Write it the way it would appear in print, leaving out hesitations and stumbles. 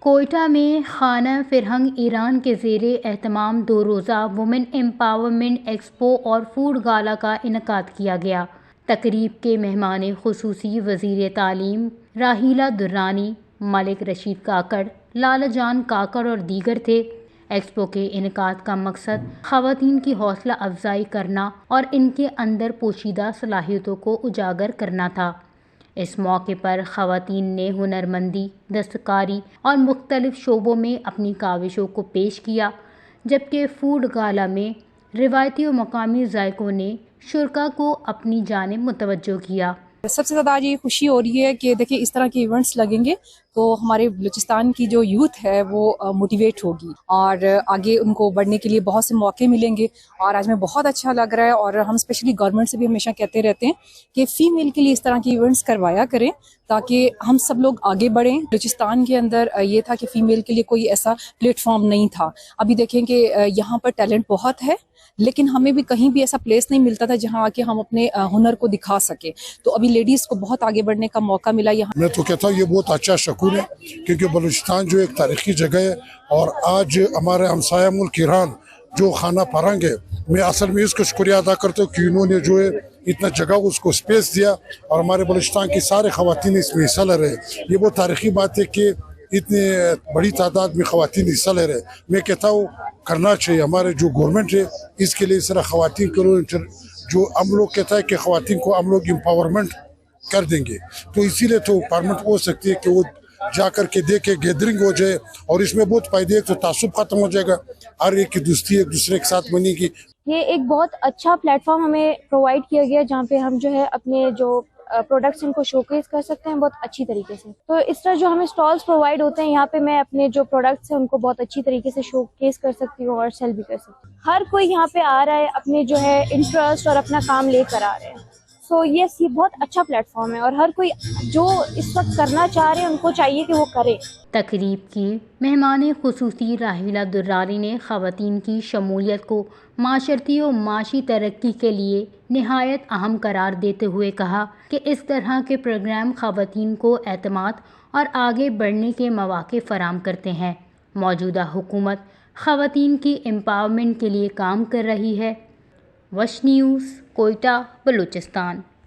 کوئٹہ میں خانہ فرہنگ ایران کے زیر اہتمام 2 روزہ وومن امپاورمنٹ ایکسپو اور فوڈ گالا کا انعقاد کیا گیا۔ تقریب کے مہمان خصوصی وزیر تعلیم راحیلہ درانی، ملک رشید کاکڑ، لالہ جان کاکڑ اور دیگر تھے۔ ایکسپو کے انعقاد کا مقصد خواتین کی حوصلہ افزائی کرنا اور ان کے اندر پوشیدہ صلاحیتوں کو اجاگر کرنا تھا۔ اس موقع پر خواتین نے ہنرمندی، دستکاری اور مختلف شعبوں میں اپنی کاوشوں کو پیش کیا، جبکہ فوڈ گالا میں روایتی اور مقامی ذائقوں نے شرکاء کو اپنی جانب متوجہ کیا۔ سب سے زیادہ آج یہ خوشی ہو رہی ہے کہ دیکھیں اس طرح کے ایونٹس لگیں گے تو ہمارے بلوچستان کی جو یوتھ ہے وہ موٹیویٹ ہوگی اور آگے ان کو بڑھنے کے لیے بہت سے موقع ملیں گے، اور آج میں بہت اچھا لگ رہا ہے۔ اور ہم اسپیشلی گورنمنٹ سے بھی ہمیشہ کہتے رہتے ہیں کہ فیمیل کے لیے اس طرح کے ایونٹس کروایا کریں تاکہ ہم سب لوگ آگے بڑھیں۔ بلوچستان کے اندر یہ تھا کہ فیمیل کے لیے کوئی ایسا پلیٹ فارم نہیں تھا۔ ابھی دیکھیں کہ یہاں پر ٹیلنٹ بہت ہے، لیکن ہمیں بھی کہیں بھی ایسا پلیس نہیں ملتا تھا جہاں آ کے ہم اپنے ہنر کو دکھا سکیں، تو ابھی لیڈیز کو بہت آگے بڑھنے کا موقع ملا یہاں۔ میں تو کہتا ہوں یہ بہت اچھا شکون ہے، کیونکہ بلوچستان جو ایک تاریخی جگہ ہے، اور آج ہمارے ہمسایہ ملک ایران جو خانہ فرہنگ ہے، میں اصل میں اس کا شکریہ ادا کرتا ہوں کہ انہوں نے جو ہے اتنا جگہ اس کو سپیس دیا اور ہمارے بلوچستان کی سارے خواتین اس میں حصہ لے رہے ہیں۔ یہ بہت تاریخی بات ہے کہ اتنے بڑی تعداد میں خواتین حصہ لے رہے ہیں۔ میں کہتا ہوں کرنا چاہیے، ہمارے جو گورنمنٹ ہے اس کے لیے اس طرح خواتین کو جو ہم لوگ کہتا ہے کہ خواتین کو ہم لوگ امپاورمنٹ کر دیں گے، تو اسی لیے تو امپاورمنٹ ہو سکتی ہے کہ وہ جا کر کے دیکھے، گیدرنگ ہو جائے، اور اس میں بہت فائدے ہیں۔ تو تعصب ختم ہو جائے گا، ہر ایک کی دوستی ایک دوسرے کے ساتھ بنے گی۔ یہ ایک بہت اچھا پلیٹ فارم ہمیں پرووائڈ کیا گیا جہاں پہ ہم جو ہے اپنے جو پروڈکٹس ان کو شوکیس کر سکتے ہیں بہت اچھی طریقے سے۔ تو اس طرح جو ہمیں سٹالز پرووائڈ ہوتے ہیں یہاں پہ میں اپنے جو پروڈکٹس ہیں ان کو بہت اچھی طریقے سے شوکیس کر سکتی ہوں اور سیل بھی کر سکتی ہوں۔ ہر کوئی یہاں پہ آ رہا ہے اپنے جو ہے انٹرسٹ اور اپنا کام لے کر آ رہے ہیں۔ سو یہ بہت اچھا پلیٹ فارم ہے اور ہر کوئی جو اس وقت کرنا چاہ رہے ہیں ان کو چاہیے کہ وہ کرے۔ تقریب کی مہمان خصوصی راحیلہ درانی نے خواتین کی شمولیت کو معاشرتی و معاشی ترقی کے لیے نہایت اہم قرار دیتے ہوئے کہا کہ اس طرح کے پروگرام خواتین کو اعتماد اور آگے بڑھنے کے مواقع فراہم کرتے ہیں۔ موجودہ حکومت خواتین کی امپاورمنٹ کے لیے کام کر رہی ہے۔ وش نیوز، کوئٹہ، بلوچستان۔